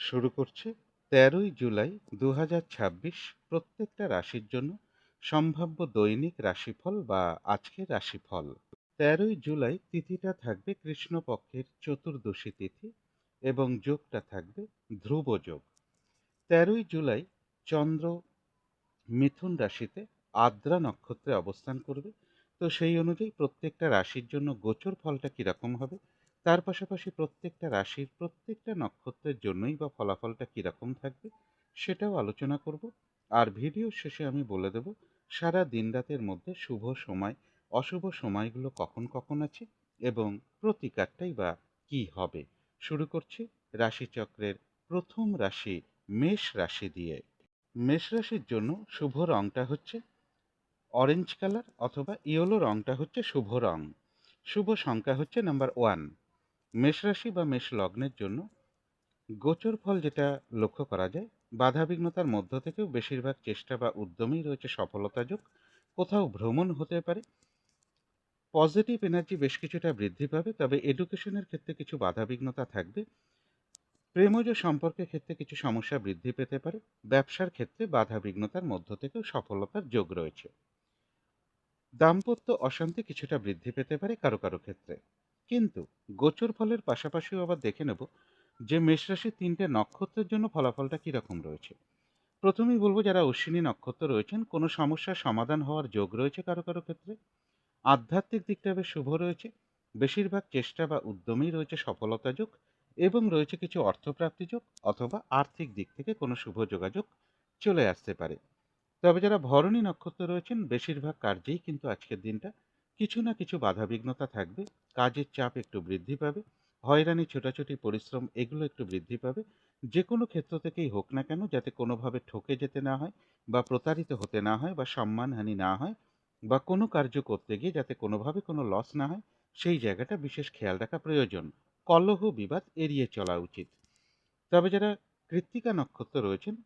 শুরু করছি ১৩ই জুলাই ২০২৬ প্রত্যেকটা রাশির জন্য সম্ভাব্য দৈনিক রাশিফল বা আজকের রাশিফল। ১৩ই জুলাই তিথিটা থাকবে কৃষ্ণপক্ষের চতুর্দশী তিথি এবং যোগটা থাকবে ধ্রুব যোগ। ১৩ই জুলাই চন্দ্র মিথুন রাশিতে আদ্রা নক্ষত্রে অবস্থান করবে। তো সেই অনুযায়ী প্রত্যেকটা রাশির জন্য গোচর ফলটা কিরকম হবে, তার পাশাপাশি প্রত্যেকটা রাশির প্রত্যেকটা নক্ষত্রের জন্যই বা ফলাফলটা কিরকম থাকবে সেটাও আলোচনা করব। আর ভিডিও শেষে আমি বলে দেব সারা দিন রাতের মধ্যে শুভ সময় অশুভ সময়গুলো কখন কখন আছে এবং প্রতিকারটাই বা কি হবে। শুরু করছি রাশিচক্রের প্রথম রাশি মেষ রাশি দিয়ে। মেষ রাশির জন্য শুভ রংটা হচ্ছে অরেঞ্জ কালার অথবা ইয়েলো রংটা হচ্ছে শুভ রং। শুভ সংখ্যা হচ্ছে নাম্বার 1। মেষ রাশি বা মেষ লগ্নের জন্য গোচর ফল যেটা লক্ষ্য করা যায়, বাধাবিঘ্নতার মধ্য থেকেও বেশিরভাগ চেষ্টা বা উদ্যমেই রয়েছে সফলতা যোগ। কোথাও ভ্রমণ হতে পারে, পজিটিভ এনার্জি বেশ কিছুটা বৃদ্ধি পাবে, তবে এডুকেশনের ক্ষেত্রে কিছু বাধাবিঘ্নতা থাকবে। প্রেমজ সম্পর্কের ক্ষেত্রে কিছু সমস্যা বৃদ্ধি পেতে পারে। ব্যবসার ক্ষেত্রে বাধাবিঘ্নতার মধ্য থেকেও সফলতার যোগ রয়েছে। দাম্পত্য অশান্তি কিছুটা বৃদ্ধি পেতে পারে কারো কারো ক্ষেত্রে। কিন্তু গোচর ফলের পাশাপাশিও আবার দেখে নেব যে মেষ রাশির ৩টে নক্ষত্রের জন্য ফলাফলটা কীরকম রয়েছে। প্রথমেই বলবো যারা অশ্বিনী নক্ষত্র রয়েছেন, কোনো সমস্যার সমাধান হওয়ার যোগ রয়েছে কারো কারো ক্ষেত্রে। আধ্যাত্মিক দিকটা বেশ শুভ রয়েছে। বেশিরভাগ চেষ্টা বা উদ্যমেই রয়েছে সফলতা যোগ এবং রয়েছে কিছু অর্থপ্রাপ্তি যোগ অথবা আর্থিক দিক থেকে কোনো শুভ যোগাযোগ চলে আসতে পারে। তবে যারা ভরণী নক্ষত্র রয়েছেন, বেশিরভাগ কার্যেই কিন্তু আজকের দিনটা কিছু না কিছু বাধাবিঘ্নতা থাকবে। কাজের চাপ একটু বৃদ্ধি পাবে, হয়রানি ছোটাছুটি পরিশ্রম এগুলো একটু বৃদ্ধি পাবে। যে কোনো ক্ষেত্র থেকেই হোক না কেন, যাতে কোনোভাবে ঠকে যেতে না হয় বা প্রতারিত হতে না হয় বা সম্মানহানি না হয়, বা কোনো কার্য করতে গিয়ে যাতে কোনোভাবে কোনো লস না হয়, সেই জায়গাটা বিশেষ খেয়াল রাখা প্রয়োজন। কলহ বিবাদ এড়িয়ে চলা উচিত। তবে যারা কৃত্তিকা নক্ষত্র রয়েছেন,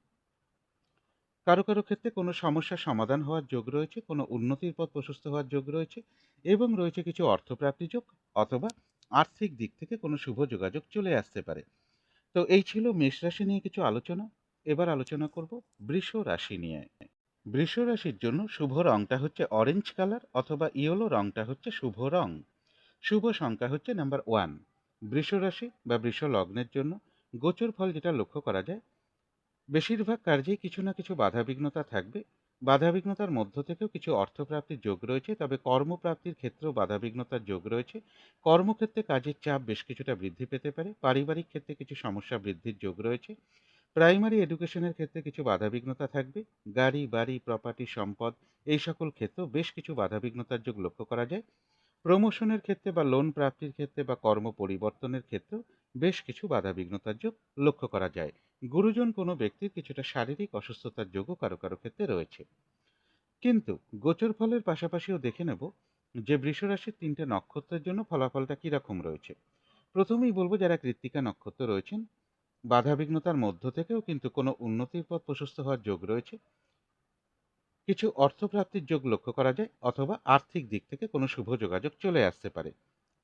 কারো কারো ক্ষেত্রে কোনো সমস্যার সমাধান হওয়ার যোগ রয়েছে, কোনো উন্নতির পথ প্রশস্ত হওয়ার যোগ রয়েছে এবং রয়েছে কিছু অর্থপ্রাপ্তি যোগ অথবা আর্থিক দিক থেকে কোনো শুভ যোগাযোগ চলে আসতে পারে। তো এই ছিল মেষ রাশি নিয়ে কিছু আলোচনা। এবার আলোচনা করব বৃষ রাশি নিয়ে। বৃষ রাশির জন্য শুভ রংটা হচ্ছে অরেঞ্জ কালার অথবা ইয়েলো রংটা হচ্ছে শুভ রং। শুভ সংখ্যা হচ্ছে নাম্বার 1। বৃষ রাশি বা বৃষ লগ্নের জন্য গোচর ফল যেটা লক্ষ্য করা যায়, বেশিরভাগ কার্যেই কিছু না কিছু বাধাবিঘ্নতা থাকবে। বাধাবিঘ্নতার মধ্য থেকেও কিছু অর্থপ্রাপ্তির যোগ রয়েছে, তবে কর্মপ্রাপ্তির ক্ষেত্রেও বাধাবিঘ্নতার যোগ রয়েছে। কর্মক্ষেত্রে কাজের চাপ বেশ কিছুটা বৃদ্ধি পেতে পারে। পারিবারিক ক্ষেত্রে কিছু সমস্যা বৃদ্ধির যোগ রয়েছে। প্রাইমারি এডুকেশনের ক্ষেত্রে কিছু বাধাবিঘ্নতা থাকবে। গাড়ি বাড়ি প্রপার্টি সম্পদ এই সকল ক্ষেত্রেও বেশ কিছু বাধাবিঘ্নতার যোগ লক্ষ্য করা যায়। প্রমোশনের ক্ষেত্রে বা লোন প্রাপ্তির ক্ষেত্রে বা কর্ম পরিবর্তনের ক্ষেত্রেও বেশ কিছু বাধাবিঘ্নতার যোগ লক্ষ্য করা যায়। গুরুজন কোনো ব্যক্তির কিছুটা শারীরিক অসুস্থতার যোগও কারো কারো ক্ষেত্রে রয়েছে। কিন্তু গোচর ফলের পাশাপাশিও দেখে নেব যে বৃষরাশির ৩টে নক্ষত্রের জন্য ফলাফলটা কীরকম রয়েছে। প্রথমেই বলবো যারা কৃত্তিকা নক্ষত্র রয়েছেন, বাধাবিঘ্নতার মধ্য থেকেও কিন্তু কোনো উন্নতির পথ প্রশস্ত হওয়ার যোগ রয়েছে। কিছু অর্থপ্রাপ্তির যোগ লক্ষ্য করা যায় অথবা আর্থিক দিক থেকে কোনো শুভ যোগাযোগ চলে আসতে পারে।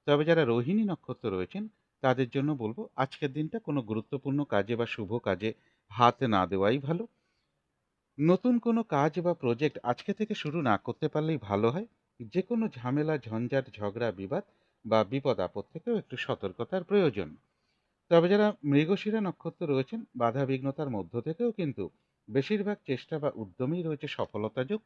তবে যারা রোহিণী নক্ষত্র রয়েছেন, তাদের জন্য বলবো আজকের দিনটা কোনো গুরুত্বপূর্ণ কাজে বা শুভ কাজে হাত না দেওয়াই ভালো। নতুন কোনো কাজ বা প্রজেক্ট আজকে থেকে শুরু না করতে পারলেই ভালো হয়। যে কোনো ঝামেলা ঝঞ্ঝাট ঝগড়া বিবাদ বা বিপদ আপদ থেকেও একটু সতর্কতার প্রয়োজন। তবে যারা মৃগশিরা নক্ষত্র রয়েছেন, বাধা বিঘ্নতার মধ্য থেকেও কিন্তু বেশিরভাগ চেষ্টা বা উদ্যমেই রয়েছে সফলতা যোগ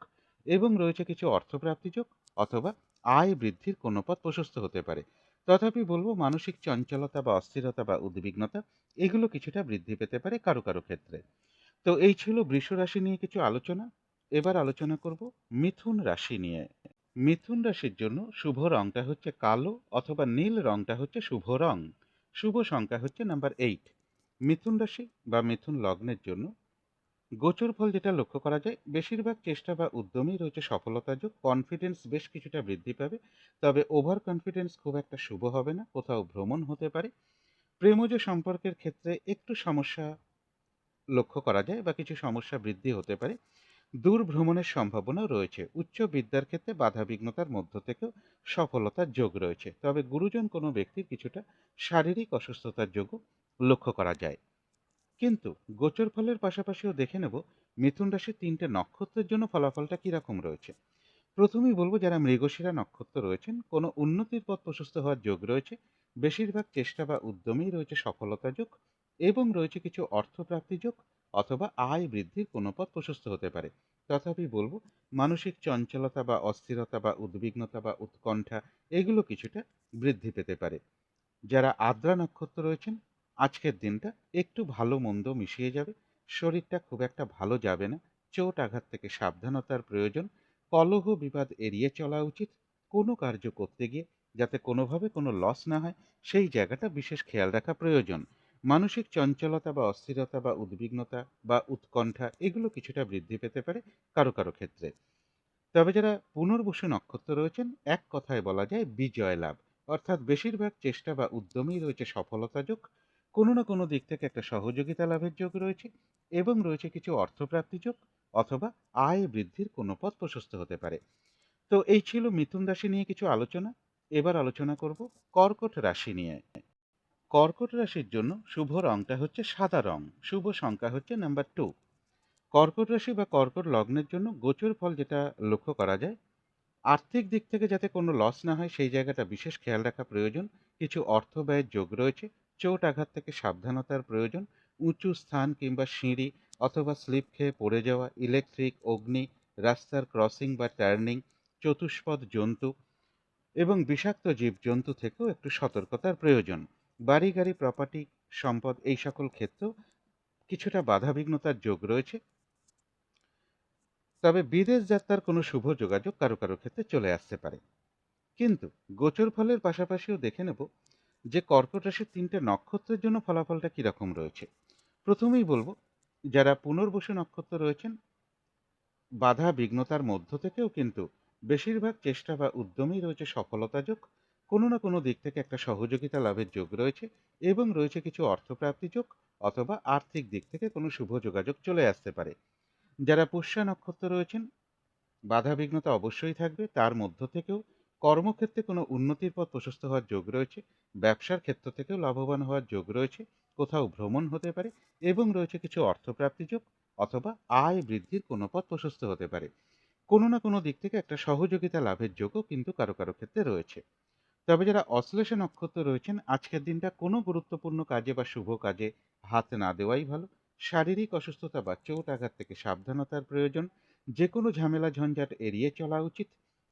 এবং রয়েছে কিছু অর্থপ্রাপ্তি যোগ অথবা আয় বৃদ্ধির কোনো পথ প্রশস্ত হতে পারে। তথাপি বলবো মানসিক চঞ্চলতা বা অস্থিরতা বা উদ্বিগ্নতা এগুলো কিছুটা বৃদ্ধি পেতে পারে কারো কারো ক্ষেত্রে। তো এই ছিল বৃষ রাশি নিয়ে কিছু আলোচনা। এবার আলোচনা করব মিথুন রাশি নিয়ে। মিথুন রাশির জন্য শুভ রংটা হচ্ছে কালো অথবা নীল রংটা হচ্ছে শুভ রং। শুভ সংখ্যা হচ্ছে নাম্বার 8। মিথুন রাশি বা মিথুন লগ্নের জন্য গোচর ফল যেটা লক্ষ্য করা যায়, বেশিরভাগ চেষ্টা বা উদ্যমেই রয়েছে সফলতা যোগ। কনফিডেন্স বেশ কিছুটা বৃদ্ধি পাবে, তবে ওভার কনফিডেন্স খুব একটা শুভ হবে না। কোথাও ভ্রমণ হতে পারে। প্রেমজ সম্পর্কের ক্ষেত্রে একটু সমস্যা লক্ষ্য করা যায় বা কিছু সমস্যা বৃদ্ধি হতে পারে। দূর ভ্রমণের সম্ভাবনাও রয়েছে। উচ্চ বিদ্যার ক্ষেত্রে বাধাবিঘ্নতার মধ্য থেকেও সফলতার যোগ রয়েছে, তবে গুরুজন কোনো ব্যক্তির কিছুটা শারীরিক অসুস্থতার যোগও লক্ষ্য করা যায়। কিন্তু গোচর ফলের পাশাপাশিও দেখে নেব মিথুন রাশির ৩টে নক্ষত্রের জন্য ফলাফলটা কিরকম রয়েছে। প্রথমেই বলব, যারা মৃগশিরা নক্ষত্র রয়েছেন, কোনো উন্নতির পথ প্রশস্ত হওয়ার যোগ রয়েছে। বেশিরভাগ চেষ্টা বা উদ্যমেই রয়েছে সফলতা যোগ এবং রয়েছে কিছু অর্থপ্রাপ্তি যোগ অথবা আয় বৃদ্ধির কোনো পথ প্রশস্ত হতে পারে। তথাপি বলব, মানসিক চঞ্চলতা বা অস্থিরতা বা উদ্বিগ্নতা বা উৎকণ্ঠা এগুলো কিছুটা বৃদ্ধি পেতে পারে। যারা আদ্রা নক্ষত্র রয়েছেন, আজকের দিনটা একটু ভালো মন্দ মিশিয়ে যাবে। শরীরটা খুব একটা ভালো যাবে না। চোট আঘাত থেকে সাবধানতার প্রয়োজন। কলহ বিবাদ এড়িয়ে চলা উচিত। কোনো কার্য করতে গিয়ে যাতে কোনোভাবে কোনো লস না হয়, সেই জায়গাটা বিশেষ খেয়াল রাখা প্রয়োজন। মানসিক চঞ্চলতা বা অস্থিরতা বা উদ্বিগ্নতা বা উৎকণ্ঠা এগুলো কিছুটা বৃদ্ধি পেতে পারে কারো কারো ক্ষেত্রে। তবে যারা পুনর্বসু নক্ষত্র রয়েছেন, এক কথায় বলা যায় বিজয় লাভ, অর্থাৎ বেশিরভাগ চেষ্টা বা উদ্যমেই রয়েছে সফলতা যোগ। কোনো না কোনো দিক থেকে একটা সহযোগিতা লাভের যোগ রয়েছে এবং রয়েছে কিছু অর্থপ্রাপ্তি যোগ অথবা আয় বৃদ্ধির কোনো পথ প্রশস্ত হতে পারে। তো এই ছিল মিথুন রাশি নিয়ে কিছু আলোচনা। এবার আলোচনা করব কর্কট রাশি নিয়ে। কর্কট রাশির জন্য শুভ রংটা হচ্ছে সাদা রং। শুভ সংখ্যা হচ্ছে নাম্বার 2। কর্কট রাশি বা কর্কট লগ্নের জন্য গোচর ফল যেটা লক্ষ্য করা যায়, আর্থিক দিক থেকে যাতে কোনো লস না হয় সেই জায়গাটা বিশেষ খেয়াল রাখা প্রয়োজন। কিছু অর্থ ব্যয়ের যোগ রয়েছে। চোট আঘাত থেকে সাবধানতার প্রয়োজন। উঁচু স্থান কিংবা সিঁড়ি অথবা স্লিপ খেয়ে পড়ে যাওয়া, ইলেকট্রিক, অগ্নি, রাস্তার ক্রসিং বা টার্নিং, চতুষ্পদ জন্তু এবং বিষাক্ত জীবজন্তু থেকেও একটু সতর্কতার প্রয়োজন। বাড়ি গাড়ি প্রপার্টি সম্পদ এই সকল ক্ষেত্রেও কিছুটা বাধাবিঘ্নতার যোগ রয়েছে। তবে বিদেশ যাত্রার কোনো শুভ যোগাযোগ কারো কারো ক্ষেত্রে চলে আসতে পারে। কিন্তু গোচর ফলের পাশাপাশিও দেখে নেব যে কর্কট রাশির ৩টে নক্ষত্রের জন্য ফলাফলটা কিরকম রয়েছে। প্রথমেই বলবো, যারা পুনর্বসু নক্ষত্র রয়েছেন, বাধা বিঘ্নতার মধ্য থেকেও কিন্তু বেশিরভাগ চেষ্টা বা উদ্যমেই রয়েছে সফলতা যোগ। কোনো না কোনো দিক থেকে একটা সহযোগিতা লাভের যোগ রয়েছে এবং রয়েছে কিছু অর্থপ্রাপ্তি যোগ অথবা আর্থিক দিক থেকে কোনো শুভ যোগাযোগ চলে আসতে পারে। যারা পুষ্যা নক্ষত্র রয়েছেন, বাধাবিঘ্নতা অবশ্যই থাকবে। তার মধ্য থেকেও কর্মক্ষেত্রে কোনো উন্নতির পথ প্রশস্ত হওয়ার যোগ রয়েছে। ব্যবসার ক্ষেত্র থেকেও লাভবান হওয়ার যোগ রয়েছে। কোথাও ভ্রমণ হতে পারে এবং রয়েছে কিছু অর্থপ্রাপ্তি যোগ অথবা আয় বৃদ্ধির কোনো পথ প্রশস্ত হতে পারে। কোনো না কোনো দিক থেকে একটা সহযোগিতা লাভের যোগও কিন্তু কারো কারো ক্ষেত্রে রয়েছে। তবে যারা অশ্লেষা নক্ষত্র রয়েছেন, আজকের দিনটা কোনো গুরুত্বপূর্ণ কাজে বা শুভ কাজে হাত না দেওয়াই ভালো। শারীরিক অসুস্থতা বা চোট আঘাত থেকে সাবধানতার প্রয়োজন। যে কোনো ঝামেলা ঝঞ্ঝাট এড়িয়ে চলা উচিত।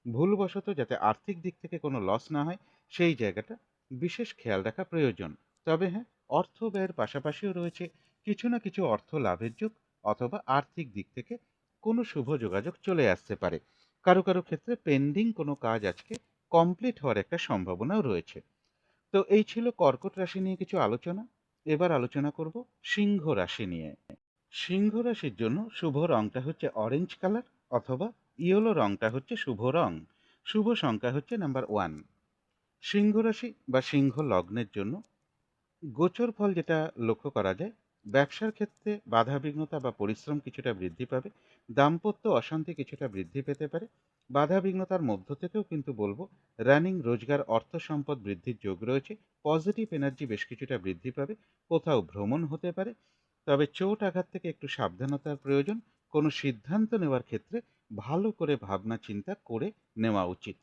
ভুলবশত যাতে আর্থিক দিক থেকে কোনো লস না হয় সেই জায়গাটা বিশেষ খেয়াল রাখা প্রয়োজন। তবে হ্যাঁ, অর্থ ব্যয়ের পাশাপাশিও রয়েছে কিছু না কিছু অর্থ লাভের যোগ অথবা আর্থিক দিক থেকে কোনো শুভ যোগাযোগ চলে আসতে পারে। কারো কারো ক্ষেত্রে পেন্ডিং কোনো কাজ আজকে কমপ্লিট হওয়ার একটা সম্ভাবনাও রয়েছে। তো এই ছিল কর্কট রাশি নিয়ে কিছু আলোচনা। এবার আলোচনা করব সিংহ রাশি নিয়ে। সিংহ রাশির জন্য শুভ রংটা হচ্ছে অরেঞ্জ কালার অথবা ইয়েলো রংটা হচ্ছে শুভ রং। শুভ সংখ্যা হচ্ছে নাম্বার 1। সিংহ রাশি বা সিংহ লগ্নের জন্য গোচর ফল যেটা লক্ষ্য করা যায়, ব্যবসার ক্ষেত্রে বাধাবিঘ্নতা বা পরিশ্রম কিছুটা বৃদ্ধি পাবে। দাম্পত্য অশান্তি কিছুটা বৃদ্ধি পেতে পারে। বাধাবিঘ্নতার মধ্য থেকেও কিন্তু বলবো, রানিং রোজগার অর্থ সম্পদ বৃদ্ধির যোগ রয়েছে। পজিটিভ এনার্জি বেশ কিছুটা বৃদ্ধি পাবে। কোথাও ভ্রমণ হতে পারে। তবে চোট আঘাত থেকে একটু সাবধানতার প্রয়োজন। কোনো সিদ্ধান্ত নেওয়ার ক্ষেত্রে ভালো করে ভাবনা চিন্তা করে নেওয়া উচিত।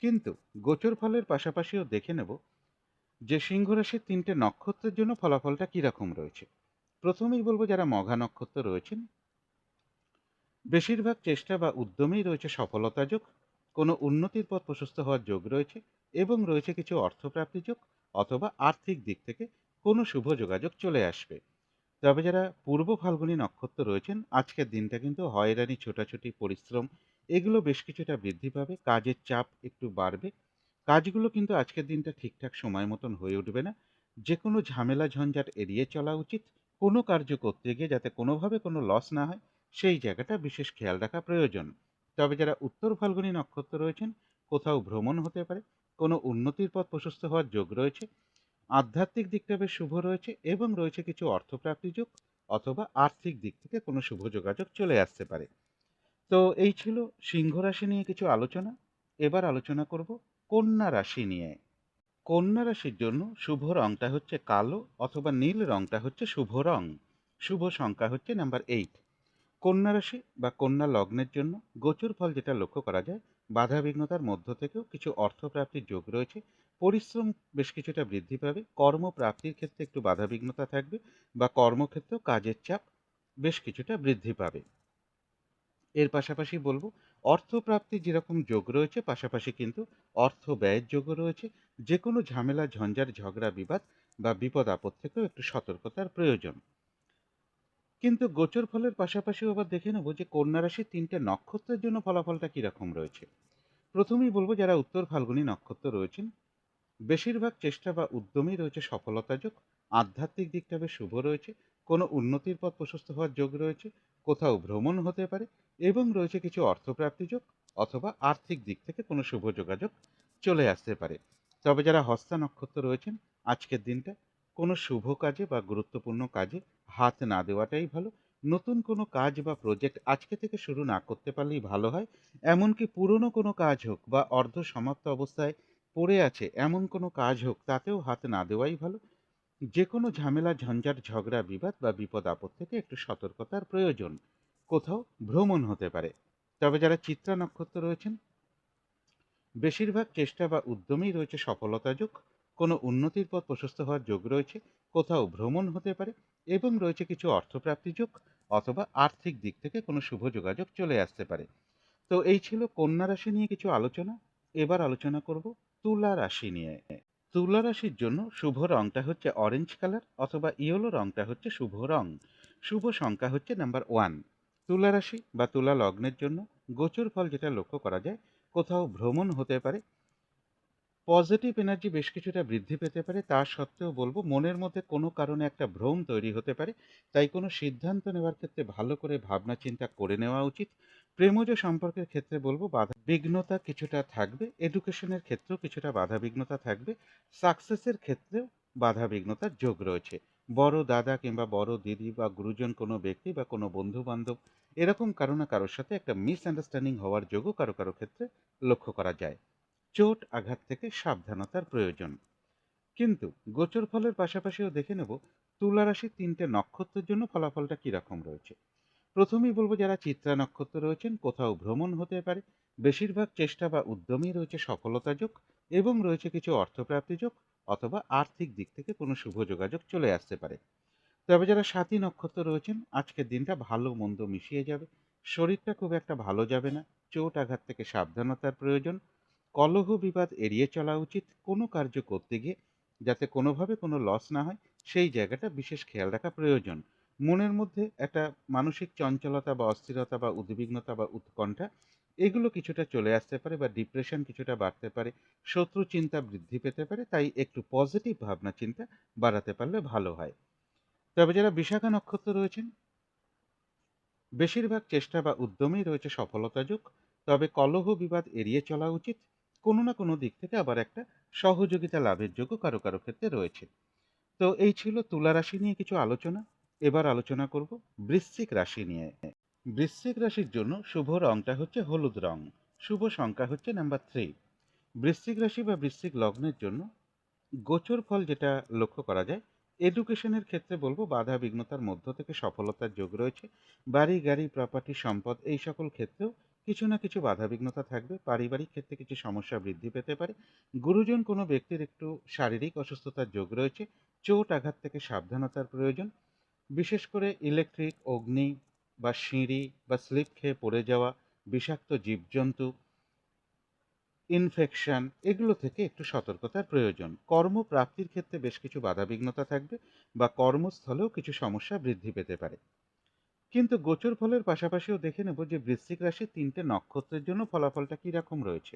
কিন্তু গোচর ফলের পাশাপাশিও দেখে নেব যে সিংহ রাশির ৩টে নক্ষত্রের জন্য ফলাফলটা কিরকম রয়েছে। প্রথমেই বলবো, যারা মঘা নক্ষত্র রয়েছেন, বেশিরভাগ চেষ্টা বা উদ্যমেই রয়েছে সফলতা যোগ। কোনো উন্নতির পথ প্রশস্ত হওয়ার যোগ রয়েছে এবং রয়েছে কিছু অর্থপ্রাপ্তি যোগ অথবা আর্থিক দিক থেকে কোনো শুভ যোগাযোগ চলে আসবে। তবে যারা পূর্ব ফাল্গুনী নক্ষত্র রয়েছেন, আজকের দিনটা কিন্তু হয়রানি, ছোটাছুটি, পরিশ্রম এগুলো বেশ কিছুটা বৃদ্ধি পাবে। কাজের চাপ একটু বাড়বে। কাজগুলো কিন্তু আজকের দিনটা ঠিকঠাক সময় মতন হয়ে উঠবে না। যে কোনো ঝামেলা ঝঞ্ঝাট এড়িয়ে চলা উচিত। কোনো কার্য করতে গিয়ে যাতে কোনোভাবে কোনো লস না হয় সেই জায়গাটা বিশেষ খেয়াল রাখা প্রয়োজন। তবে যারা উত্তর ফাল্গুনী নক্ষত্র রয়েছেন, কোথাও ভ্রমণ হতে পারে। কোনো উন্নতির পথ প্রশস্ত হওয়ার যোগ রয়েছে। আধ্যাত্মিক দিকটা বেশ শুভ রয়েছে এবং রয়েছে কিছু অর্থপ্রাপ্তি যোগ অথবা আর্থিক দিক থেকে কোনো শুভ যোগাযোগ চলে আসতে পারে। তো এই ছিল সিংহ রাশি নিয়ে কিছু আলোচনা। এবার আলোচনা করব কন্যা রাশি নিয়ে। কন্যা রাশির জন্য শুভ রংটা হচ্ছে কালো অথবা নীল রংটা হচ্ছে শুভ রং। শুভ সংখ্যা হচ্ছে নাম্বার 8। কন্যা রাশি বা কন্যা লগ্নের জন্য গোচর ফল যেটা লক্ষ্য করা যায়, বাধা বিঘ্নতার মধ্য থেকেও কিছু অর্থপ্রাপ্তির যোগ রয়েছে। পরিশ্রম বেশ কিছুটা বৃদ্ধি পাবে, কর্মপ্রাপ্তির ক্ষেত্রে একটু বাধা বিঘ্নতা থাকবে, বা কর্মক্ষেত্রেও কাজের চাপ বেশ কিছুটা বৃদ্ধি পাবে। এর পাশাপাশি বলবো, অর্থপ্রাপ্তির যেরকম যোগ রয়েছে, পাশাপাশি কিন্তু অর্থ ব্যয়ের যোগও রয়েছে। যে কোনো ঝামেলা, ঝঞ্ঝাট, ঝগড়া, বিবাদ বা বিপদ আপদ থেকেও একটু সতর্কতার প্রয়োজন। কিন্তু গোচর ফলের পাশাপাশিও আবার দেখে নেব যে কন্যা রাশির 3টে নক্ষত্রের জন্য ফলাফলটা কিরকম রয়েছে। প্রথমেই বলবো, যারা উত্তর ফাল্গুনী নক্ষত্র রয়েছেন, বেশিরভাগ চেষ্টা বা উদ্যমেই রয়েছে সফলতা যোগ। আধ্যাত্মিক দিকটা বেশ শুভ রয়েছে, কোনো উন্নতির পথ প্রশস্ত হওয়ার যোগ রয়েছে, কোথাও ভ্রমণ হতে পারে, এবং রয়েছে কিছু অর্থপ্রাপ্তি যোগ, অথবা আর্থিক দিক থেকে কোনো শুভ যোগাযোগ চলে আসতে পারে। তবে যারা হস্তা নক্ষত্র রয়েছেন, আজকের দিনটা কোনো শুভ কাজে বা গুরুত্বপূর্ণ কাজে হাত না দেওয়াটাই ভালো। নতুন কোনো কাজ বা প্রজেক্ট আজকে থেকে শুরু না করতে পারলেই ভালো হয়। এমনকি পুরনো কোনো কাজ হোক বা অর্ধ সমাপ্ত অবস্থায় পড়ে আছে এমন কোনো কাজ হোক, তাতেও হাত না দেওয়াই ভালো। যে কোনো ঝামেলা, ঝঞ্ঝাট, ঝগড়া, বিবাদ বা বিপদ আপদ থেকে একটু সতর্কতার প্রয়োজন। কোথাও ভ্রমণ হতে পারে। তবে যারা চিত্রা নক্ষত্র রয়েছেন, বেশিরভাগ চেষ্টা বা উদ্যমেই রয়েছে সফলতা যোগ, কোনো উন্নতির পথ প্রশস্ত হওয়ার যোগ রয়েছে, কোথাও ভ্রমণ হতে পারে, এবং রয়েছে কিছু অর্থপ্রাপ্তি যোগ, অথবা আর্থিক দিক থেকে কোনো শুভ যোগাযোগ চলে আসতে পারে। তো এই ছিল কন্যা রাশি নিয়ে কিছু আলোচনা। এবার আলোচনা করব তুলা রাশি নিয়ে। তুলা রাশির জন্য শুভ রংটা হচ্ছে অরেঞ্জ কালার, অথবা ইয়েলো রংটা হচ্ছে শুভ রং। শুভ সংখ্যা হচ্ছে নাম্বার 1। তুলা রাশি বা তুলা লগ্নের জন্য গোচর ফল যেটা লক্ষ্য করা যায়, কোথাও ভ্রমণ হতে পারে, পজিটিভ এনার্জি বেশ কিছুটা বৃদ্ধি পেতে পারে। তা সত্ত্বেও বলবো, মনের মধ্যে কোনো কারণে একটা ভ্রম তৈরি হতে পারে। তাই কোনো সিদ্ধান্ত নেওয়ার ক্ষেত্রে ভালো করে ভাবনা চিন্তা করে নেওয়া উচিত। প্রেমজ সম্পর্কের ক্ষেত্রে বলবো, বাধা বিঘ্নতা কিছুটা থাকবে। এডুকেশনের ক্ষেত্রেও কিছুটা বাধা বিঘ্নতা থাকবে। সাকসেসের ক্ষেত্রেও বাধা বিঘ্নতার যোগ রয়েছে। বড় দাদা কিংবা বড় দিদি বা গুরুজন কোনো ব্যক্তি বা কোনো বন্ধু বান্ধব, এরকম কারো না কারোর সাথে একটা মিসআন্ডারস্ট্যান্ডিং হওয়ার যোগও কারো কারো ক্ষেত্রে লক্ষ্য করা যায়। চোট আঘাত থেকে সাবধানতার প্রয়োজন। কিন্তু গোচর ফলের পাশাপাশিও দেখে নেব তুলা রাশির 3টে নক্ষত্রের জন্য ফলাফলটা কিরকম রয়েছে। প্রথমেই বলবো, যারা চিত্রা নক্ষত্র রয়েছেন, কোথাও ভ্রমণ হতে পারে, বেশিরভাগ চেষ্টা বা উদ্যমেই রয়েছে সফলতা যোগ, এবং রয়েছে কিছু অর্থপ্রাপ্তি যোগ, অথবা আর্থিক দিক থেকে কোনো শুভ যোগাযোগ চলে আসতে পারে। তবে যারা সাথী নক্ষত্র রয়েছেন, আজকের দিনটা ভালো মন্দ মিশিয়ে যাবে। শরীরটা খুব একটা ভালো যাবে না। চোট আঘাত থেকে সাবধানতার প্রয়োজন। কলহ বিবাদ এড়িয়ে চলা উচিত। কোনো কার্য করতে গিয়ে যাতে কোনোভাবে কোনো লস না হয়, সেই জায়গাটা বিশেষ খেয়াল রাখা প্রয়োজন। মনের মধ্যে একটা মানসিক চঞ্চলতা বা অস্থিরতা বা উদ্বিগ্নতা বা উৎকণ্ঠা, এগুলো কিছুটা চলে আসতে পারে, বা ডিপ্রেশন কিছুটা বাড়তে পারে। শত্রু চিন্তা বৃদ্ধি পেতে পারে। তাই একটু পজিটিভ ভাবনা চিন্তা বাড়াতে পারলে ভালো হয়। তবে যারা বিশাখা নক্ষত্র রয়েছেন, বেশিরভাগ চেষ্টা বা উদ্যমেই রয়েছে সফলতা যোগ। তবে কলহ বিবাদ এড়িয়ে চলা উচিত। কোনো না কোনো দিক থেকে আবার একটা সহযোগিতা লাভের যোগও কারো কারো ক্ষেত্রে রয়েছে। তো এই ছিল তুলা রাশি নিয়ে কিছু আলোচনা। এবার আলোচনা করব বৃশ্চিক রাশি নিয়ে। বৃশ্চিক রাশির জন্য শুভ রংটা হচ্ছে হলুদ রং। শুভ সংখ্যা হচ্ছে নাম্বার 3। বৃশ্চিক রাশি বা বৃশ্চিক লগ্নের জন্য গোচর ফল যেটা লক্ষ্য করা যায়, এডুকেশনের ক্ষেত্রে বলবো বাধা বিঘ্নতার মধ্য থেকে সফলতার যোগ রয়েছে। বাড়ি গাড়ি প্রপার্টি সম্পদ এই সকল ক্ষেত্রেও কিছু না কিছু বাধা বিঘ্নতা থাকবে। পারিবারিক ক্ষেত্রে কিছু সমস্যা বৃদ্ধি পেতে পারে। গুরুজন কোনো ব্যক্তির একটু শারীরিক অসুস্থতার যোগ রয়েছে। চোট আঘাত থেকে সাবধানতার প্রয়োজন। বিশেষ করে ইলেকট্রিক, অগ্নি বা সিঁড়ি বা স্লিপ খেয়ে পড়ে যাওয়া, বিষাক্ত জীবজন্তু, ইনফেকশন, এগুলো থেকে একটু সতর্কতার প্রয়োজন। কর্মপ্রাপ্তির ক্ষেত্রে বেশ কিছু বাধাবিঘ্নতা থাকবে, বা কর্মস্থলেও কিছু সমস্যা বৃদ্ধি পেতে পারে। কিন্তু গোচর ফলের পাশাপাশিও দেখে নেব যে বৃশ্চিক রাশির 3টে নক্ষত্রের জন্য ফলাফলটা কীরকম রয়েছে।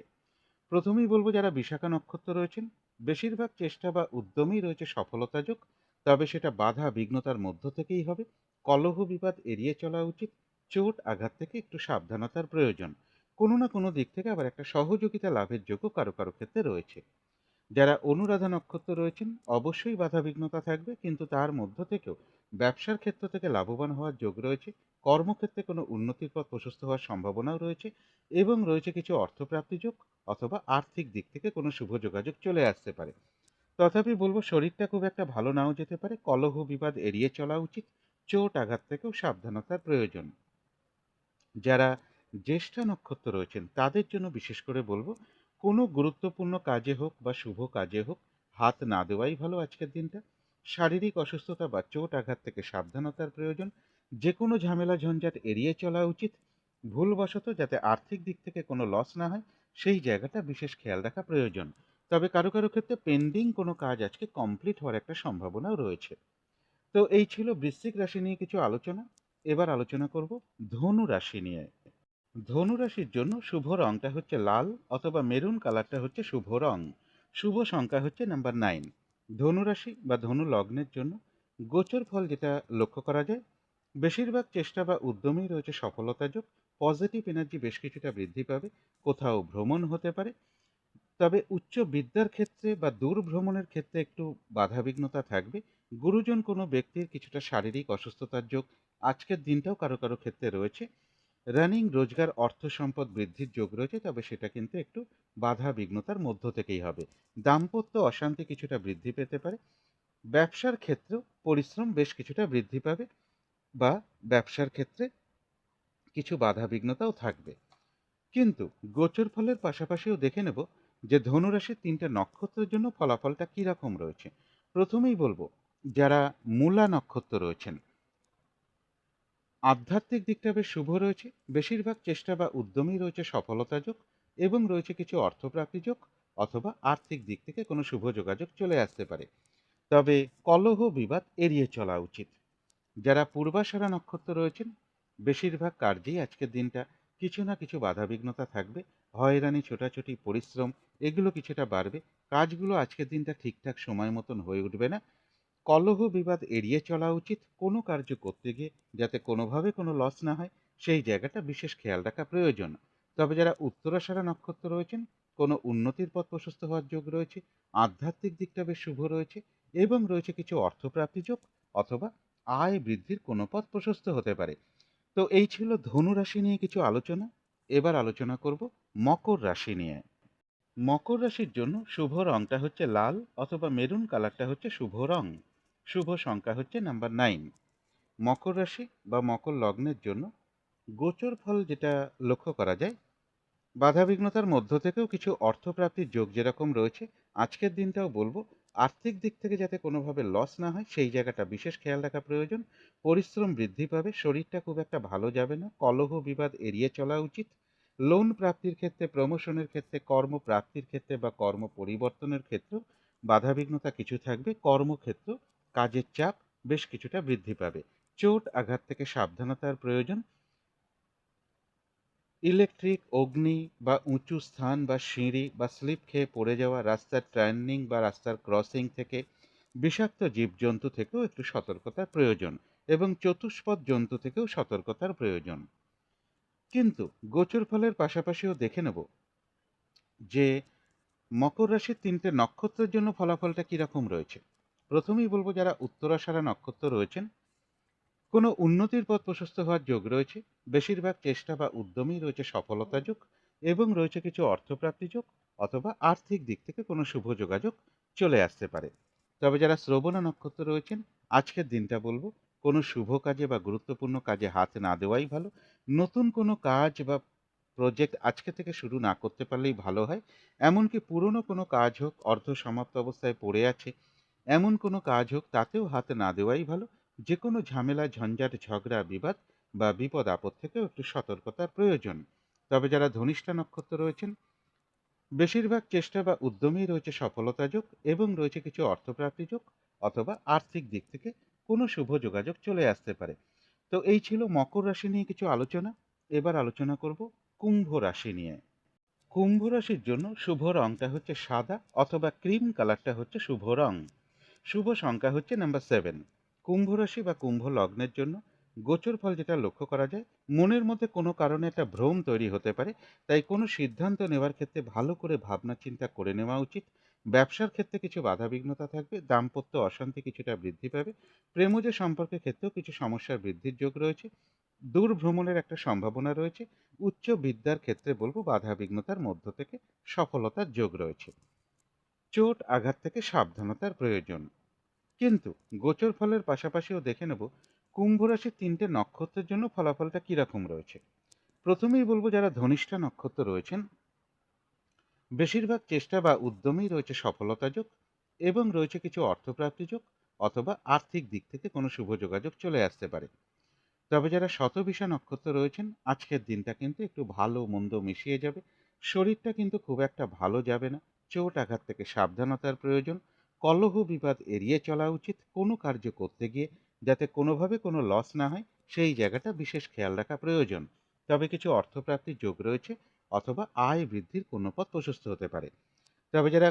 প্রথমেই বলবো, যারা বিশাখা নক্ষত্র রয়েছেন, বেশিরভাগ চেষ্টা বা উদ্যমেই রয়েছে সফলতা যোগ। তবে সেটা বাধা বিঘ্নতার মধ্য থেকেই হবে। কলহ বিবাদ এড়িয়ে চলা উচিত। চোট আঘাত থেকে একটু সাবধানতার প্রয়োজন। কোনো না কোনো দিক থেকে আবার একটা সহযোগিতা লাভের যোগও কারো কারো ক্ষেত্রে রয়েছে। যারা অনুরাধা নক্ষত্র রয়েছেন, অবশ্যই বাধা বিঘ্নতা থাকবে, কিন্তু তার মধ্য থেকেও ব্যবসার ক্ষেত্র থেকে লাভবান হওয়ার যোগ রয়েছে। কর্মক্ষেত্রে কোনো উন্নতির পথ প্রশস্ত হওয়ার সম্ভাবনাও রয়েছে, এবং রয়েছে কিছু অর্থপ্রাপ্তি যোগ, অথবা আর্থিক দিক থেকে কোনো শুভ যোগাযোগ চলে আসতে পারে। তথাপি বলবো শরীরটা খুব একটা ভালো নাও যেতে পারে, কলহ বিবাদ এড়িয়ে চলা উচিত, চোট আঘাত থেকেও সাবধানতার প্রয়োজন। যারা জ্যেষ্ঠা নক্ষত্র রয়েছেন তাদের জন্য বিশেষ করে বলবো, কোনো গুরুত্বপূর্ণ কাজে হোক বা শুভ কাজে হোক হাত না দেওয়াই ভালো আজকের দিনটা। শারীরিক অসুস্থতা বা চোট আঘাত থেকে সাবধানতার প্রয়োজন। যে কোনো ঝামেলা ঝঞ্ঝাট এড়িয়ে চলা উচিত। ভুলবশত যাতে আর্থিক দিক থেকে কোনো লস না হয় সেই জায়গাটা বিশেষ খেয়াল রাখা প্রয়োজন। তবে কারো কারো ক্ষেত্রে পেন্ডিং কোনো কাজ আজকে কমপ্লিট হওয়ার একটা সম্ভাবনাও রয়েছে। তো এই ছিল বৃশ্চিক রাশি নিয়ে কিছু আলোচনা। এবার আলোচনা করব ধনু রাশি নিয়ে। ধনু রাশির জন্য শুভ রংটা হচ্ছে লাল অথবা মেরুন কালারটা হচ্ছে শুভ রং। শুভ সংখ্যা হচ্ছে নাম্বার 9। ধনু রাশি বা ধনু লগ্নের জন্য গোচর ফল যেটা লক্ষ্য করা যায়, বেশিরভাগ চেষ্টা বা উদ্যমেই রয়েছে সফলতা যোগ। পজিটিভ এনার্জি বেশ কিছুটা বৃদ্ধি পাবে। কোথাও ভ্রমণ হতে পারে, তবে উচ্চ বিদ্যার ক্ষেত্রে বা দূর ভ্রমণের ক্ষেত্রে একটু বাধাবিঘ্নতা থাকবে। গুরুজন কোনো ব্যক্তির কিছুটা শারীরিক অসুস্থতার যোগ আজকের দিনটাও কারো কারো ক্ষেত্রে রয়েছে। রানিং রোজগার অর্থ সম্পদ বৃদ্ধির যোগ রয়েছে, তবে সেটা কিন্তু একটু বাধা বিঘ্নতার মধ্য থেকেই হবে। দাম্পত্য অশান্তি কিছুটা বৃদ্ধি পেতে পারে। ব্যবসার ক্ষেত্রেও পরিশ্রম বেশ কিছুটা বৃদ্ধি পাবে, বা ব্যবসার ক্ষেত্রে কিছু বাধা বিঘ্নতাও থাকবে। কিন্তু গোচর ফলের পাশাপাশিও দেখে নেব যে ধনুরাশির 3টে নক্ষত্রের জন্য ফলাফলটা কি রকম রয়েছে। প্রথমেই বলবো, যারা মূলা নক্ষত্র রয়েছেন আধ্যাত্মিক দিকটা বেশ শুভ রয়েছে। বেশিরভাগ চেষ্টা বা উদ্যমেই রয়েছে সফলতা যোগ, এবং রয়েছে কিছু অর্থপ্রাপ্তি যোগ, অথবা আর্থিক দিক থেকে কোনো শুভ যোগাযোগ চলে আসতে পারে। তবে কলহ বিবাদ এড়িয়ে চলা উচিত। যারা পূর্বাষাঢ়া নক্ষত্র রয়েছেন বেশিরভাগ কার্যেই আজকের দিনটা কিছু না কিছু বাধাবিঘ্নতা থাকবে। হয়রানি ছোটাছুটি পরিশ্রম এগুলো কিছুটা বাড়বে। কাজগুলো আজকের দিনটা ঠিকঠাক সময় মতন হয়ে উঠবে না। কলহ বিবাদ এড়িয়ে চলা উচিত। কোনো কার্য করতে গিয়ে যাতে কোনোভাবে কোনো লস না হয় সেই জায়গাটা বিশেষ খেয়াল রাখা প্রয়োজন। তবে যারা উত্তরাষাঢ়া নক্ষত্র রয়েছেন কোনো উন্নতির পথ প্রশস্ত হওয়ার যোগ রয়েছে। আধ্যাত্মিক দিকটা বেশ শুভ রয়েছে, এবং রয়েছে কিছু অর্থপ্রাপ্তি যোগ, অথবা আয় বৃদ্ধির কোনো পথ প্রশস্ত হতে পারে। তো এই ছিল ধনু রাশি নিয়ে কিছু আলোচনা। এবার আলোচনা করব মকর রাশি নিয়ে। মকর রাশির জন্য শুভ রংটা হচ্ছে লাল অথবা মেরুন কালারটা হচ্ছে শুভ রং। শুভ সংখ্যা হচ্ছে নাম্বার 9। মকর রাশি বা মকর লগ্নের জন্য গোচর ফল যেটা লক্ষ্য করা যায়, বাধাবিঘ্নতার মধ্য থেকেও কিছু অর্থপ্রাপ্তির যোগ যেরকম রয়েছে আজকের দিনটাও বলবো আর্থিক দিক থেকে যাতে কোনোভাবে লস না হয় সেই জায়গাটা বিশেষ খেয়াল রাখা প্রয়োজন। পরিশ্রম বৃদ্ধি পাবে, শরীরটা খুব একটা ভালো যাবে না, কলহ বিবাদ এড়িয়ে চলা উচিত। লোন প্রাপ্তির ক্ষেত্রে, প্রমোশনের ক্ষেত্রে, কর্মপ্রাপ্তির ক্ষেত্রে বা কর্ম পরিবর্তনের ক্ষেত্রেও বাধাবিঘ্নতা কিছু থাকবে। কর্মক্ষেত্র কাজের চাপ বেশ কিছুটা বৃদ্ধি পাবে। চোট আঘাত থেকে সাবধানতার প্রয়োজন। ইলেকট্রিক, অগ্নি বা উঁচু স্থান বা সিঁড়ি বা স্লিপ খেয়ে পড়ে যাওয়া, রাস্তার টার্নিং বা রাস্তার ক্রসিং থেকে, বিষাক্ত জীবজন্তু থেকেও একটু সতর্কতার প্রয়োজন, এবং চতুষ্পদ জন্তু থেকেও সতর্কতার প্রয়োজন। কিন্তু গোচর ফলের পাশাপাশিও দেখে নেব যে মকর রাশির 3টে নক্ষত্রের জন্য ফলাফলটা কিরকম রয়েছে। প্রথমেই বলবো, যারা উত্তরাষাঢ়া নক্ষত্র রয়েছেন কোনো উন্নতির পথ প্রশস্ত হওয়ার যোগ রয়েছে। বেশিরভাগ চেষ্টা বা উদ্যমেই রয়েছে সফলতা যোগ, এবং রয়েছে কিছু অর্থপ্রাপ্তি যোগ, অথবা আর্থিক দিক থেকে কোনো শুভ যোগাযোগ চলে আসতে পারে। তবে যারা শ্রবণা নক্ষত্র রয়েছেন আজকের দিনটা বলবো কোনো শুভ কাজে বা গুরুত্বপূর্ণ কাজে হাত না দেওয়াই ভালো। নতুন কোনো কাজ বা প্রজেক্ট আজকে থেকে শুরু না করতে পারলেই ভালো হয়। এমনকি পুরনো কোনো কাজ হোক, অর্ধ সমাপ্ত অবস্থায় পড়ে আছে এমন কোনো কাজ হোক, তাতেও হাত না দেওয়াই ভালো। যে কোনো ঝামেলা ঝঞ্ঝাট ঝগড়া বিবাদ বা বিপদ আপদ থেকেও একটু সতর্কতার প্রয়োজন। তবে যারা ধনিষ্ঠা নক্ষত্র রয়েছেন বেশিরভাগ চেষ্টা বা উদ্যমেই রয়েছে সফলতা যোগ, এবং রয়েছে কিছু অর্থপ্রাপ্তি যোগ, অথবা আর্থিক দিক থেকে কোনো শুভ যোগাযোগ চলে আসতে পারে। তো এই ছিল মকর রাশি নিয়ে কিছু আলোচনা। এবার আলোচনা করব কুম্ভ রাশি নিয়ে। কুম্ভ রাশির জন্য শুভ রংটা হচ্ছে সাদা অথবা ক্রিম কালারটা হচ্ছে শুভ রং। শুভ সংখ্যা হচ্ছে নাম্বার 7। কুম্ভ রাশি বা কুম্ভ লগ্নের জন্য গোচর ফল যেটা লক্ষ্য করা যায়, মনের মধ্যে কোনো কারণে একটা ভ্রম তৈরি হতে পারে। তাই কোনো সিদ্ধান্ত নেওয়ার ক্ষেত্রে ভালো করে ভাবনা চিন্তা করে নেওয়া উচিত। ব্যবসার ক্ষেত্রে কিছু বাধাবিঘ্নতা থাকবে। দাম্পত্য অশান্তি কিছুটা বৃদ্ধি পাবে। প্রেমজ সম্পর্কের ক্ষেত্রেও কিছু সমস্যার বৃদ্ধির যোগ রয়েছে। দূর ভ্রমণের একটা সম্ভাবনা রয়েছে। উচ্চ বিদ্যার ক্ষেত্রে বলবো বাধাবিঘ্নতার মধ্য থেকে সফলতার যোগ রয়েছে। চোট আঘাত থেকে সাবধানতার প্রয়োজন। কিন্তু গোচর ফলের পাশাপাশিও দেখে নেব কুম্ভ রাশির ৩টে নক্ষত্রের জন্য ফলাফলটা কিরকম রয়েছে। প্রথমেই বলবো যারা ধনিষ্ঠা নক্ষত্র রয়েছেন, বেশিরভাগ চেষ্টা বা উদ্যমেই রয়েছে সফলতা যোগ এবং রয়েছে কিছু অর্থপ্রাপ্তি যোগ অথবা আর্থিক দিক থেকে কোনো শুভ যোগাযোগ চলে আসতে পারে। তবে যারা শতবিশা নক্ষত্র রয়েছেন, আজকের দিনটা কিন্তু একটু ভালো মন্দ মিশিয়ে যাবে। শরীরটা কিন্তু খুব একটা ভালো যাবে না। চোট আঘাত থেকে সাবধানতার প্রয়োজন। কলহ বিবাদ এড়িয়ে চলা উচিত। কোনো কার্য করতে গিয়ে যাতে কোনোভাবে কোনো লস না হয়, সেই জায়গাটা বিশেষ খেয়াল রাখা প্রয়োজন। তবে কিছু অর্থপ্রাপ্তির যোগ রয়েছে অথবা আয় বৃদ্ধির কোনো পথ প্রশস্ত হতে পারে। তবে যারা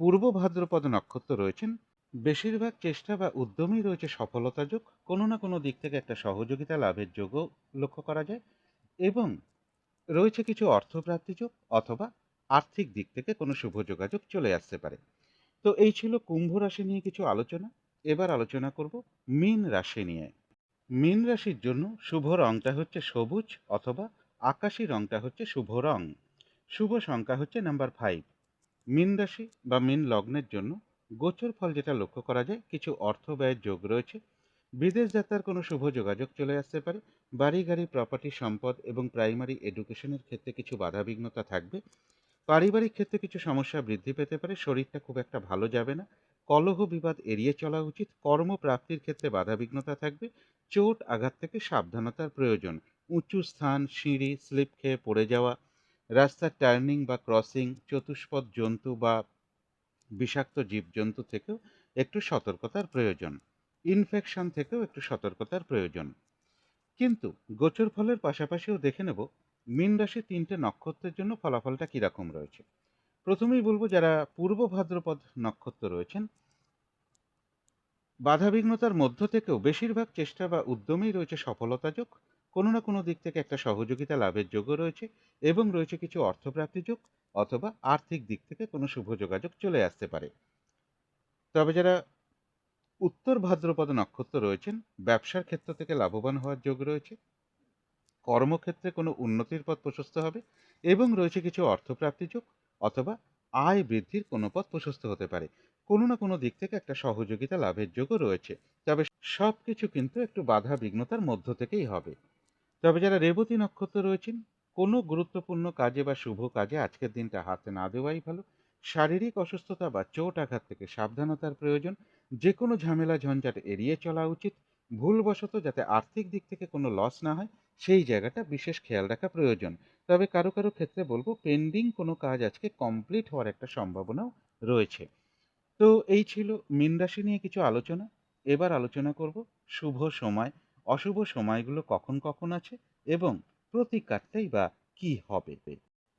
পূর্ব ভাদ্রপদ নক্ষত্র রয়েছেন, বেশিরভাগ চেষ্টা বা উদ্যমই রয়েছে সফলতা যোগ। কোনো না কোনো দিক থেকে একটা সহযোগিতা লাভের যোগও লক্ষ্য করা যায় এবং রয়েছে কিছু অর্থপ্রাপ্তি যোগ অথবা আর্থিক দিক থেকে কোনো শুভ যোগাযোগ চলে আসতে পারে। তো এই ছিল কুম্ভ রাশি নিয়ে কিছু আলোচনা। এবার আলোচনা করব মীন রাশি নিয়ে। মীন রাশির জন্য শুভ রংটা হচ্ছে সবুজ অথবা আকাশি রংটা হচ্ছে শুভ রং। শুভ সংখ্যা হচ্ছে নাম্বার 5। মীন রাশি বা মীন লগ্নের জন্য গোচর ফল যেটা লক্ষ্য করা যায়, কিছু অর্থ ব্যয়ের যোগ রয়েছে। বিদেশ যাত্রার কোনো শুভ যোগাযোগ চলে আসতে পারে। বাড়ি গাড়ি প্রপার্টি সম্পদ এবং প্রাইমারি এডুকেশনের ক্ষেত্রে কিছু বাধাবিঘ্নতা থাকবে। পারিবারিক ক্ষেত্রে কিছু সমস্যা বৃদ্ধি পেতে পারে। শরীরটা খুব একটা ভালো যাবে না। কলহ বিবাদ এড়িয়ে চলা উচিত। কর্মপ্রাপ্তির ক্ষেত্রে বাধাবিঘ্নতা থাকবে। চোট আঘাত থেকে সাবধানতার প্রয়োজন। উঁচু স্থান, সিঁড়ি, স্লিপ খেয়ে পড়ে যাওয়া, রাস্তার টার্নিং বা ক্রসিং, চতুষ্পদ জন্তু বা বিষাক্ত জীবজন্তু থেকেও একটু সতর্কতার প্রয়োজন। ইনফেকশন থেকেও একটু সতর্কতার প্রয়োজন। কিন্তু গোচর ফলের পাশাপাশিও দেখে নেব মীন রাশির ৩টে নক্ষত্রের জন্য ফলাফলটা কিরকম রয়েছে। প্রথমেই বলবো যারা পূর্ব ভাদ্রপদ নক্ষত্র রয়েছেন, বাধাবিঘ্নতার মধ্য থেকেও বেশিরভাগ চেষ্টা বা উদ্যমেই রয়েছে সফলতা যোগ। কোনো না কোনো দিক থেকে একটা সহযোগিতা লাভের যোগও রয়েছে এবং রয়েছে কিছু অর্থপ্রাপ্তি যোগ অথবা আর্থিক দিক থেকে কোনো শুভ যোগাযোগ চলে আসতে পারে। তবে যারা উত্তর ভাদ্রপদ নক্ষত্র রয়েছেন, ব্যবসার ক্ষেত্র থেকে লাভবান হওয়ার যোগ রয়েছে। কর্মক্ষেত্রে কোনো উন্নতির পথ প্রশস্ত হবে এবং রয়েছে কিছু অর্থপ্রাপ্তি যোগ অথবা আয় বৃদ্ধির কোনো পথ প্রশস্ত হতে পারে। কোনো না কোনো দিক থেকে একটা সহযোগিতা লাভের যোগও রয়েছে। তবে সব কিছু কিন্তু একটু বাধা বিঘ্নতার মধ্য থেকেই হবে। তবে যারা রেবতী নক্ষত্র রয়েছেন, কোনো গুরুত্বপূর্ণ কাজে বা শুভ কাজে আজকের দিনটা হাতে না দেওয়াই ভালো। শারীরিক অসুস্থতা বা চোট আঘাত থেকে সাবধানতার প্রয়োজন। যে কোনো ঝামেলা ঝঞ্ঝাট এড়িয়ে চলা উচিত। ভুলবশত যাতে আর্থিক দিক থেকে কোনো লস না হয়, সেই জায়গাটা বিশেষ খেয়াল রাখা প্রয়োজন। তবে কারো কারো ক্ষেত্রে বলবো পেন্ডিং কোনো কাজ আজকে কমপ্লিট হওয়ার একটা সম্ভাবনাও রয়েছে। তো এই ছিল মীন রাশি নিয়ে কিছু আলোচনা। এবার আলোচনা করব শুভ সময়, অশুভ সময়গুলো কখন কখন আছে এবং প্রতিকারটাই বা কি হবে।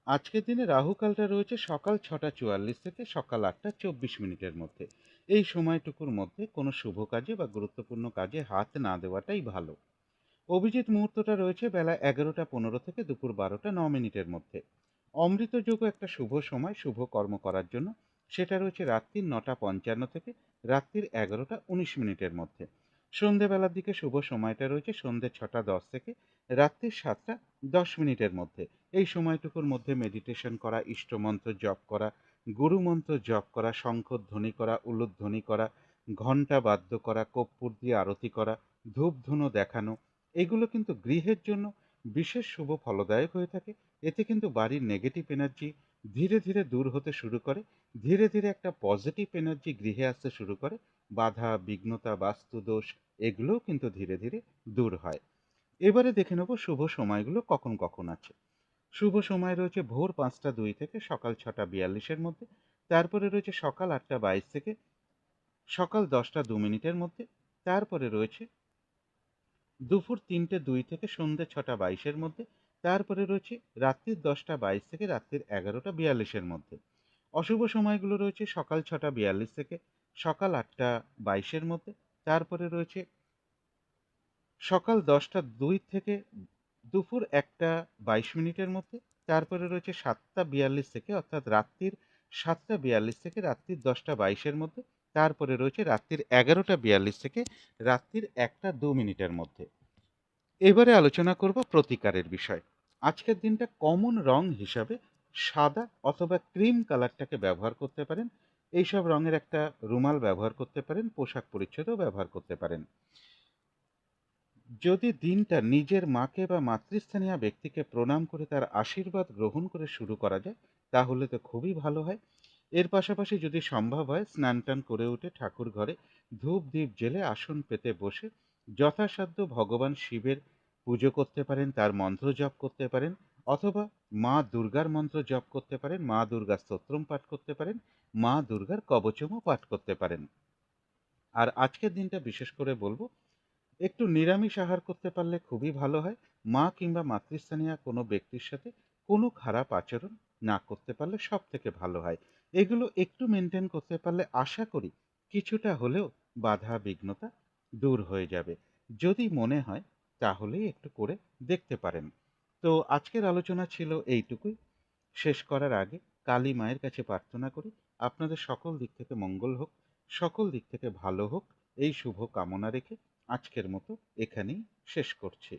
আজকের দিনে রাহুকালটা রয়েছে সকাল 6টা 44 থেকে সকাল 8টা 24 মিনিটের মধ্যে। এই সময়টুকুর মধ্যে কোনো শুভ কাজে বা গুরুত্বপূর্ণ কাজে হাত না দেওয়াটাই ভালো। অভিজিৎ মুহূর্তটা রয়েছে বেলা 11টা 15 থেকে দুপুর 12টা 9 মিনিটের মধ্যে। অমৃত যোগও একটা শুভ সময় শুভ কর্ম করার জন্য, সেটা রয়েছে রাত্রির 9টা 55 থেকে রাত্রির 11টা 19 মিনিটের মধ্যে। সন্ধেবেলার দিকে শুভ সময়টা রয়েছে সন্ধে 6টা 10 থেকে রাত্রির 7টা 10 মিনিটের মধ্যে। এই সময়টুকুর মধ্যে মেডিটেশন করা, ইষ্টমন্ত্র জপ করা, গুরুমন্ত্র জপ করা, শঙ্খধ্বনি করা, উলুধ্বনি করা, ঘণ্টা বাদ্য করা, কর্পূর দিয়ে আরতি করা, ধূপ ধুনো দেখানো, এগুলো কিন্তু গৃহের জন্য বিশেষ শুভ ফলদায়ক হয়ে থাকে। এতে কিন্তু বাড়ির নেগেটিভ এনার্জি ধীরে ধীরে দূর হতে শুরু করে। ধীরে ধীরে একটা পজিটিভ এনার্জি গৃহে আসতে শুরু করে। বাধা বিঘ্নতা বাস্তুদোষ এগুলোও কিন্তু ধীরে ধীরে দূর হয়। এবারে দেখে নেব শুভ সময়গুলো কখন কখন আছে। শুভ সময় রয়েছে ভোর 5টা 2 থেকে সকাল 6টা 42-এর মধ্যে। তারপরে রয়েছে সকাল 8টা 22 থেকে সকাল 10টা 2 মিনিটের মধ্যে। তারপরে রয়েছে দুপুর 3টে 2 থেকে সন্ধ্যে 6টা 22-এর মধ্যে। তারপরে রয়েছে রাত্রির 10টা 22 থেকে রাত্রির 11টা 42-এর মধ্যে। অশুভ সময়গুলো রয়েছে সকাল 6টা 42 থেকে সকাল 8টা 22-এর মধ্যে। তারপরে রয়েছে সকাল 10টা 2 থেকে দুপুর 1টা 22 মিনিটের মধ্যে। তারপরে রয়েছে 7টা 42 থেকে অর্থাৎ রাত্রির 7টা 42 থেকে রাত্রির 10টা 22-এর মধ্যে। তারপরে রয়েছে রাত্রির 11টা 42 থেকে রাত্রির 1টা 2 মিনিটের মধ্যে। এবারে আলোচনা করব প্রতিকারের বিষয়। আজকের দিনটা কমন রং হিসাবে সাদা অথবা ক্রিম কালারটাকে ব্যবহার করতে পারেন। এইসব রঙের একটা রুমাল ব্যবহার করতে পারেন, পোশাক পরিচ্ছদও ব্যবহার করতে পারেন। যদি দিনটা নিজের মাকে বা মাতৃস্থানীয় ব্যক্তিকে প্রণাম করে তার আশীর্বাদ গ্রহণ করে শুরু করা যায়, তাহলে তো খুবই ভালো হয়। এর পাশাপাশি যদি সম্ভব হয়, স্নান টান করে উঠে ঠাকুর ঘরে ধূপ দ্বীপ জেলে আসন পেতে বসে যথাসাধ্য ভগবান শিবের পুজো করতে পারেন, তার মন্ত্র জপ করতে পারেন, অথবা মা দুর্গার মন্ত্র জপ করতে পারেন, মা দুর্গা স্তোত্রম পাঠ করতে পারেন, মা দুর্গার কবচমও পাঠ করতে পারেন। আর আজকের দিনটা বিশেষ করে বলবো, একটু নিরামিষ আহার করতে পারলে খুবই ভালো হয়। মা কিংবা মাতৃস্থানীয় কোনো ব্যক্তির সাথে কোনো খারাপ আচরণ না করতে পারলে সব থেকে ভালো হয়। এগুলো একটু মেনটেন করতে পারলে আশা করি কিছুটা হলেও বাধা বিঘ্নতা দূর হয়ে যাবে। যদি মনে হয় তাহলেই একটু করে দেখতে পারেন। তো আজকের আলোচনা ছিল এইটুকুই। শেষ করার আগে কালী মায়ের কাছে প্রার্থনা করি আপনাদের সকল দিক থেকে মঙ্গল হোক, সকল দিক থেকে ভালো হোক, এই শুভ কামনা রেখে আজকের মতো এখানেই শেষ করছি।